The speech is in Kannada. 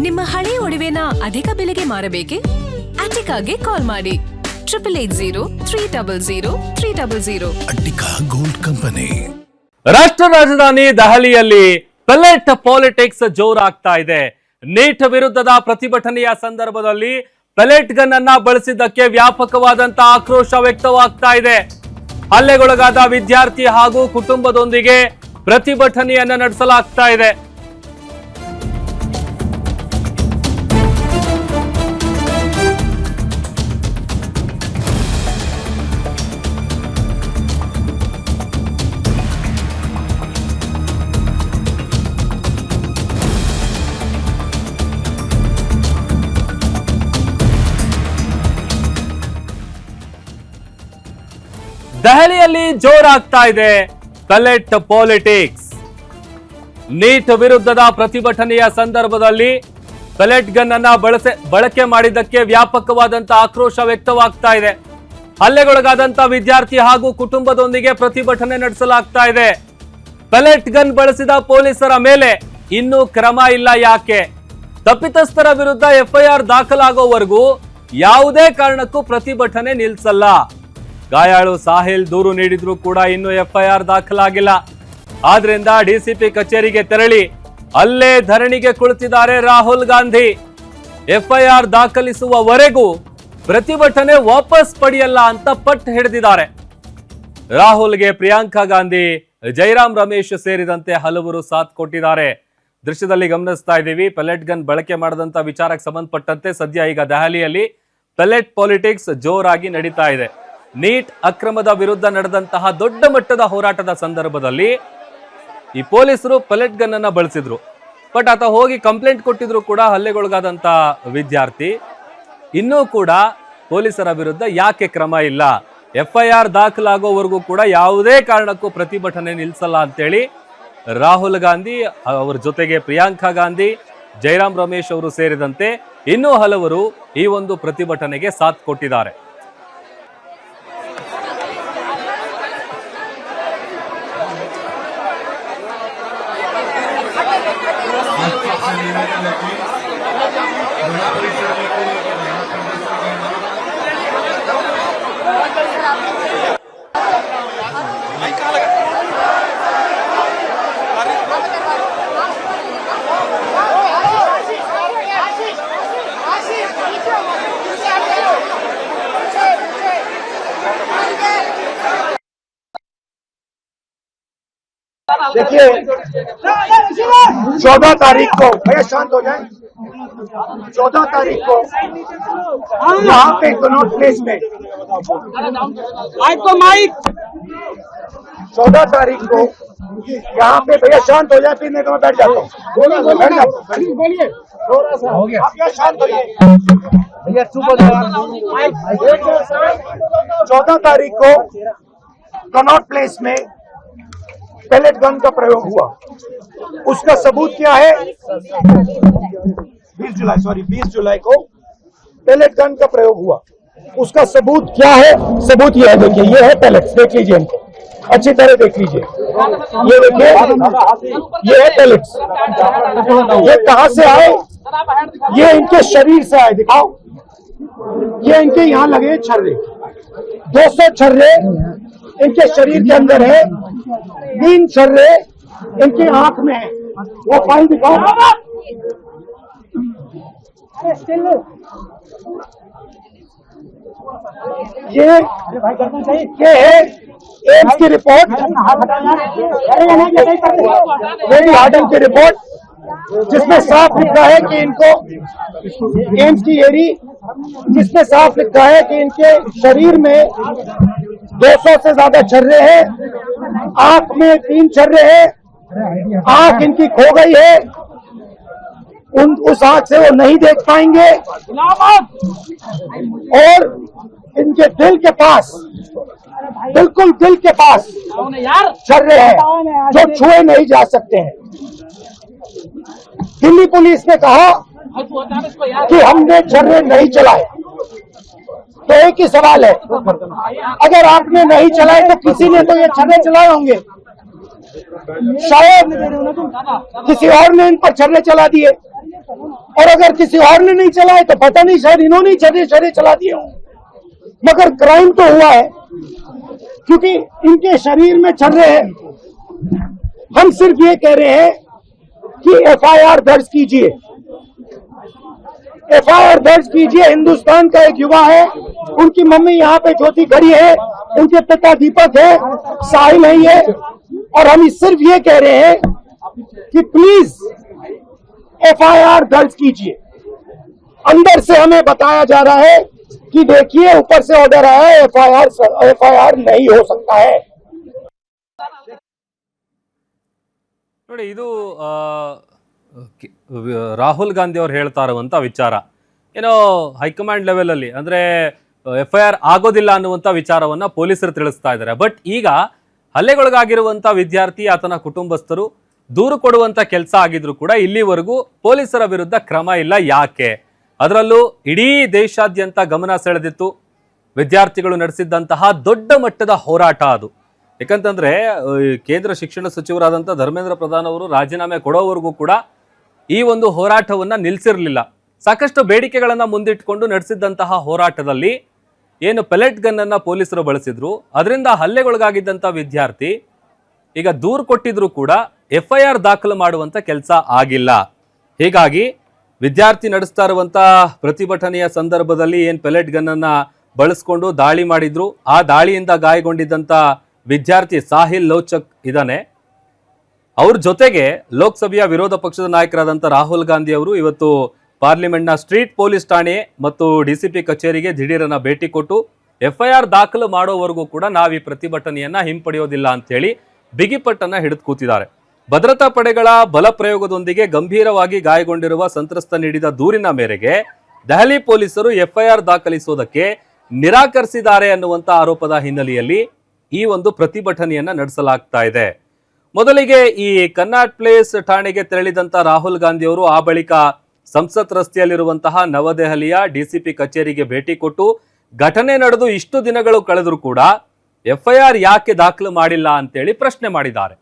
ನಿಮ್ಮ ಹಳೆ ಒಡವೆನ ಅಧಿಕ ಬೆಲೆಗೆ ಮಾರಬೇಕೆ? ಅಟಿಕಾಗೆ ಕಾಲ್ ಮಾಡಿ 8880 ಅಟ್ಟಿಕಾ ಗೋಲ್ಡ್ ಕಂಪನಿ. ರಾಷ್ಟ್ರ ರಾಜಧಾನಿ ದೆಹಲಿಯಲ್ಲಿ ಪೆಲೆಟ್ ಪಾಲಿಟಿಕ್ಸ್ ಜೋರಾಗ್ತಾ ಇದೆ. ನೀಟ್ ವಿರುದ್ಧದ ಪ್ರತಿಭಟನೆಯ ಸಂದರ್ಭದಲ್ಲಿ ಪೆಲೆಟ್ ಗನ್ ಅನ್ನ ಬಳಸಿದ್ದಕ್ಕೆ ವ್ಯಾಪಕವಾದಂತಹ ಆಕ್ರೋಶ ವ್ಯಕ್ತವಾಗ್ತಾ ಇದೆ. ಹಲ್ಲೆಗೊಳಗಾದ ವಿದ್ಯಾರ್ಥಿ ಹಾಗೂ ಕುಟುಂಬದೊಂದಿಗೆ ಪ್ರತಿಭಟನೆಯನ್ನ ನಡೆಸಲಾಗ್ತಾ ಇದೆ. ದೆಹಲಿಯಲ್ಲಿ ಜೋರಾಗ್ತಾ ಇದೆ ಪೆಲೆಟ್ ಪಾಲಿಟಿಕ್ಸ್. ನೀಟ್ ವಿರುದ್ಧದ ಪ್ರತಿಭಟನೆಯ ಸಂದರ್ಭದಲ್ಲಿ ಪೆಲೆಟ್ ಗನ್ ಅನ್ನ ಬಳಕೆ ಮಾಡಿದ್ದಕ್ಕೆ ವ್ಯಾಪಕವಾದಂತಹ ಆಕ್ರೋಶ ವ್ಯಕ್ತವಾಗ್ತಾ ಇದೆ. ಹಲ್ಲೆಗೊಳಗಾದಂತಹ ವಿದ್ಯಾರ್ಥಿ ಹಾಗೂ ಕುಟುಂಬದೊಂದಿಗೆ ಪ್ರತಿಭಟನೆ ನಡೆಸಲಾಗ್ತಾ ಇದೆ. ಪೆಲೆಟ್ ಗನ್ ಬಳಸಿದ ಪೊಲೀಸರ ಮೇಲೆ ಇನ್ನೂ ಕ್ರಮ ಇಲ್ಲ ಯಾಕೆ? ತಪ್ಪಿತಸ್ಥರ ವಿರುದ್ಧ ಎಫ್ಐಆರ್ ದಾಖಲಾಗೋವರೆಗೂ ಯಾವುದೇ ಕಾರಣಕ್ಕೂ ಪ್ರತಿಭಟನೆ ನಿಲ್ಲಿಸಲ್ಲ. ಗಾಯಾಳು ಸಾಹಿಲ್ ದೂರು ನೀಡಿದ್ರು ಕೂಡ ಇನ್ನೂ ಎಫ್ಐಆರ್ ದಾಖಲಾಗಿಲ್ಲ. ಆದ್ರಿಂದ ಡಿಸಿಪಿ ಕಚೇರಿಗೆ ತೆರಳಿ ಅಲ್ಲೇ ಧರಣಿಗೆ ಕುಳಿತಿದ್ದಾರೆ ರಾಹುಲ್ ಗಾಂಧಿ. ಎಫ್ಐಆರ್ ದಾಖಲಿಸುವವರೆಗೂ ಪ್ರತಿಭಟನೆ ವಾಪಸ್ ಪಡೆಯಲ್ಲ ಅಂತ ಪಟ್ಟು ಹಿಡಿದಿದ್ದಾರೆ. ರಾಹುಲ್ಗೆ ಪ್ರಿಯಾಂಕಾ ಗಾಂಧಿ, ಜೈರಾಮ್ ರಮೇಶ್ ಸೇರಿದಂತೆ ಹಲವರು ಸಾಥ್ ಕೊಟ್ಟಿದ್ದಾರೆ. ದೃಶ್ಯದಲ್ಲಿ ಗಮನಿಸ್ತಾ ಇದ್ದೀವಿ. ಪೆಲೆಟ್ ಗನ್ ಬಳಕೆ ಮಾಡದಂತ ವಿಚಾರಕ್ಕೆ ಸಂಬಂಧಪಟ್ಟಂತೆ ಸದ್ಯ ಈಗ ದೆಹಲಿಯಲ್ಲಿ ಪೆಲೆಟ್ ಪಾಲಿಟಿಕ್ಸ್ ಜೋರಾಗಿ ನಡೀತಾ ಇದೆ. ನೀಟ್ ಅಕ್ರಮದ ವಿರುದ್ಧ ನಡೆದಂತಹ ದೊಡ್ಡ ಮಟ್ಟದ ಹೋರಾಟದ ಸಂದರ್ಭದಲ್ಲಿ ಈ ಪೊಲೀಸರು ಪೆಲೆಟ್ ಗನ್ ಅನ್ನ ಬಳಸಿದ್ರು. ಬಟ್ ಆತ ಹೋಗಿ ಕಂಪ್ಲೇಂಟ್ ಕೊಟ್ಟಿದ್ರು ಕೂಡ ಹಲ್ಲೆಗೊಳಗಾದಂತ ವಿದ್ಯಾರ್ಥಿ. ಇನ್ನೂ ಕೂಡ ಪೊಲೀಸರ ವಿರುದ್ಧ ಯಾಕೆ ಕ್ರಮ ಇಲ್ಲ? ಎಫ್ಐಆರ್ ದಾಖಲಾಗೋವರೆಗೂ ಕೂಡ ಯಾವುದೇ ಕಾರಣಕ್ಕೂ ಪ್ರತಿಭಟನೆ ನಿಲ್ಲಿಸಲ್ಲ ಅಂತೇಳಿ ರಾಹುಲ್ ಗಾಂಧಿ, ಅವರ ಜೊತೆಗೆ ಪ್ರಿಯಾಂಕಾ ಗಾಂಧಿ, ಜೈರಾಮ್ ರಮೇಶ್ ಅವರು ಸೇರಿದಂತೆ ಇನ್ನೂ ಹಲವರು ಈ ಒಂದು ಪ್ರತಿಭಟನೆಗೆ ಸಾಥ್ ಕೊಟ್ಟಿದ್ದಾರೆ. देखिए 14 तारीख को, भैया शांत हो जाए, 14 तारीख को यहाँ पे कनॉट प्लेस में 14 तारीख को यहाँ पे, भैया शांत हो जाए, फिर मैं बैठ जाता हूँ। बोलिए थोड़ा सा हो गया, भैया शांत होइए, भैया चुप हो जाए। 14 तारीख को कनॉट प्लेस में पेलेट गन का प्रयोग हुआ। उसका सबूत क्या है? 20 जुलाई को पेलेट गन का प्रयोग हुआ। उसका सबूत क्या है? सबूत ये है, देखिए ये है पेलेट्स, देख लीजिए इनको अच्छी तरह देख लीजिए। ये देखिए, ये है पेलेट्स। ये कहां से आए? ये इनके शरीर से आए, दिखाओ। ये इनके यहाँ लगे छर्रे, 200 छर्रे इनके शरीर के अंदर है, 3 छर्रे इनकी आंख में है। वो फाइल दिखाओ। ये है एम्स की रिपोर्ट, लेडी हार्डन की रिपोर्ट, जिसमें साफ लिखा है कि इनको एम्स की एडी, जिसमें साफ लिखा है कि इनके शरीर में 200 से ज्यादा छर्रे हैं, आंख में 3 छर्रे हैं, आंख इनकी खो गई है, उस आंख से वो नहीं देख पाएंगे, और इनके दिल के पास, बिल्कुल दिल के पास छर्रे हैं जो छुए नहीं जा सकते हैं। दिल्ली पुलिस ने कहा कि हमने छर्रे नहीं चलाए, तो एक ही सवाल है, अगर आपने नहीं चलाए तो किसी ने तो ये छर्रे चलाए होंगे। शायद किसी और ने इन पर छर्रे चला दिए, और अगर किसी और ने नहीं चलाए तो पता नहीं, शायद इन्होंने ही छर्रे चला दिए हों, मगर क्राइम तो हुआ है क्योंकि इनके शरीर में छर्रे हैं। हम सिर्फ ये कह रहे हैं कि एफआईआर दर्ज कीजिए, एफआईआर दर्ज कीजिए। हिंदुस्तान का एक युवा है, उनकी मम्मी यहाँ पे ज्योति खड़ी है, उनके पिता दीपक है, साहिल है ये, और हम सिर्फ ये कह रहे हैं कि प्लीज एफआईआर दर्ज कीजिए। अंदर से हमें बताया जा रहा है कि देखिए ऊपर से ऑर्डर आया है, एफआईआर नहीं हो सकता है। ನೋಡಿ ಇದು ರಾಹುಲ್ ಗಾಂಧಿ ಅವರು ಹೇಳ್ತಾ ಇರುವಂತ ವಿಚಾರ ಏನೋ ಹೈಕಮಾಂಡ್ ಲೆವೆಲ್ ಅಲ್ಲಿ ಅಂದ್ರೆ ಎಫ್ಐಆರ್ ಆಗೋದಿಲ್ಲ ಅನ್ನುವಂತ ವಿಚಾರವನ್ನ ಪೊಲೀಸರು ತಿಳಿಸ್ತಾ ಇದ್ದಾರೆ. ಬಟ್ ಈಗ ಹಲ್ಲೆಗೊಳಗಾಗಿರುವಂತ ವಿದ್ಯಾರ್ಥಿ ಆತನ ಕುಟುಂಬಸ್ಥರು ದೂರು ಕೊಡುವಂತ ಕೆಲಸ ಆಗಿದ್ರು ಕೂಡ ಇಲ್ಲಿವರೆಗೂ ಪೊಲೀಸರ ವಿರುದ್ಧ ಕ್ರಮ ಇಲ್ಲ. ಯಾಕೆ? ಅದರಲ್ಲೂ ಇಡೀ ದೇಶಾದ್ಯಂತ ಗಮನ ಸೆಳೆದಿತ್ತು ವಿದ್ಯಾರ್ಥಿಗಳು ನಡೆಸಿದ್ದಂತಹ ದೊಡ್ಡ ಮಟ್ಟದ ಹೋರಾಟ ಅದು. ಯಾಕಂತಂದ್ರೆ ಕೇಂದ್ರ ಶಿಕ್ಷಣ ಸಚಿವರಾದಂಥ ಧರ್ಮೇಂದ್ರ ಪ್ರಧಾನ್ ಅವರು ರಾಜೀನಾಮೆ ಕೊಡೋವರೆಗೂ ಕೂಡ ಈ ಒಂದು ಹೋರಾಟವನ್ನ ನಿಲ್ಲಿಸಿರ್ಲಿಲ್ಲ. ಸಾಕಷ್ಟು ಬೇಡಿಕೆಗಳನ್ನ ಮುಂದಿಟ್ಕೊಂಡು ನಡೆಸಿದ್ದಂತಹ ಹೋರಾಟದಲ್ಲಿ ಏನು ಪೆಲೆಟ್ ಗನ್ ಅನ್ನ ಪೊಲೀಸರು ಬಳಸಿದ್ರು, ಅದರಿಂದ ಹಲ್ಲೆಗೊಳಗಾಗಿದ್ದಂಥ ವಿದ್ಯಾರ್ಥಿ ಈಗ ದೂರು ಕೊಟ್ಟಿದ್ರು ಕೂಡ ಎಫ್ಐಆರ್ ದಾಖಲು ಮಾಡುವಂತ ಕೆಲಸ ಆಗಿಲ್ಲ. ಹೀಗಾಗಿ ವಿದ್ಯಾರ್ಥಿ ನಡೆಸ್ತಾ ಇರುವಂತ ಪ್ರತಿಭಟನೆಯ ಸಂದರ್ಭದಲ್ಲಿ ಏನ್ ಪೆಲೆಟ್ ಗನ್ ಅನ್ನ ಬಳಸ್ಕೊಂಡು ದಾಳಿ ಮಾಡಿದ್ರು, ಆ ದಾಳಿಯಿಂದ ಗಾಯಗೊಂಡಿದ್ದಂತ ವಿದ್ಯಾರ್ಥಿ ಸಾಹಿಲ್ ಲೋಚಕ್ ಇದ್ದಾನೆ. ಅವ್ರ ಜೊತೆಗೆ ಲೋಕಸಭೆಯ ವಿರೋಧ ಪಕ್ಷದ ನಾಯಕರಾದಂಥ ರಾಹುಲ್ ಗಾಂಧಿ ಅವರು ಇವತ್ತು ಪಾರ್ಲಿಮೆಂಟ್ನ ಸ್ಟ್ರೀಟ್ ಪೊಲೀಸ್ ಠಾಣೆ ಮತ್ತು ಡಿಸಿಪಿ ಕಚೇರಿಗೆ ದಿಢೀರನ ಭೇಟಿ ಕೊಟ್ಟು ಎಫ್ಐಆರ್ ದಾಖಲು ಮಾಡೋವರೆಗೂ ಕೂಡ ನಾವು ಈ ಪ್ರತಿಭಟನೆಯನ್ನ ಹಿಂಪಡೆಯೋದಿಲ್ಲ ಅಂತೇಳಿ ಬಿಗಿಪಟ್ಟನ್ನ ಹಿಡಿದು ಕೂತಿದ್ದಾರೆ. ಭದ್ರತಾ ಪಡೆಗಳ ಬಲ ಪ್ರಯೋಗದೊಂದಿಗೆ ಗಂಭೀರವಾಗಿ ಗಾಯಗೊಂಡಿರುವ ಸಂತ್ರಸ್ತ ನೀಡಿದ ದೂರಿನ ಮೇರೆಗೆ ದೆಹಲಿ ಪೊಲೀಸರು ಎಫ್ಐಆರ್ ದಾಖಲಿಸುವುದಕ್ಕೆ ನಿರಾಕರಿಸಿದ್ದಾರೆ ಅನ್ನುವಂಥ ಆರೋಪದ ಹಿನ್ನೆಲೆಯಲ್ಲಿ ಈ ಒಂದು ಪ್ರತಿಭಟನೆಯನ್ನ ನಡೆಸಲಾಗ್ತಾ ಇದೆ. ಮೊದಲಿಗೆ ಈ ಕನ್ನಾಟ್ ಪ್ಲೇಸ್ ಠಾಣೆಗೆ ತೆರಳಿದಂತ ರಾಹುಲ್ ಗಾಂಧಿ ಅವರು ಆ ಬಳಿಕ ಸಂಸತ್ ರಸ್ತೆಯಲ್ಲಿರುವಂತಹ ನವದೆಹಲಿಯ ಡಿಸಿಪಿ ಕಚೇರಿಗೆ ಭೇಟಿ ಕೊಟ್ಟು ಘಟನೆ ನಡೆದು ಇಷ್ಟು ದಿನಗಳು ಕಳೆದರೂ ಕೂಡ ಎಫ್ಐಆರ್ ಯಾಕೆ ದಾಖಲು ಮಾಡಿಲ್ಲ ಅಂತೇಳಿ ಪ್ರಶ್ನೆ ಮಾಡಿದ್ದಾರೆ.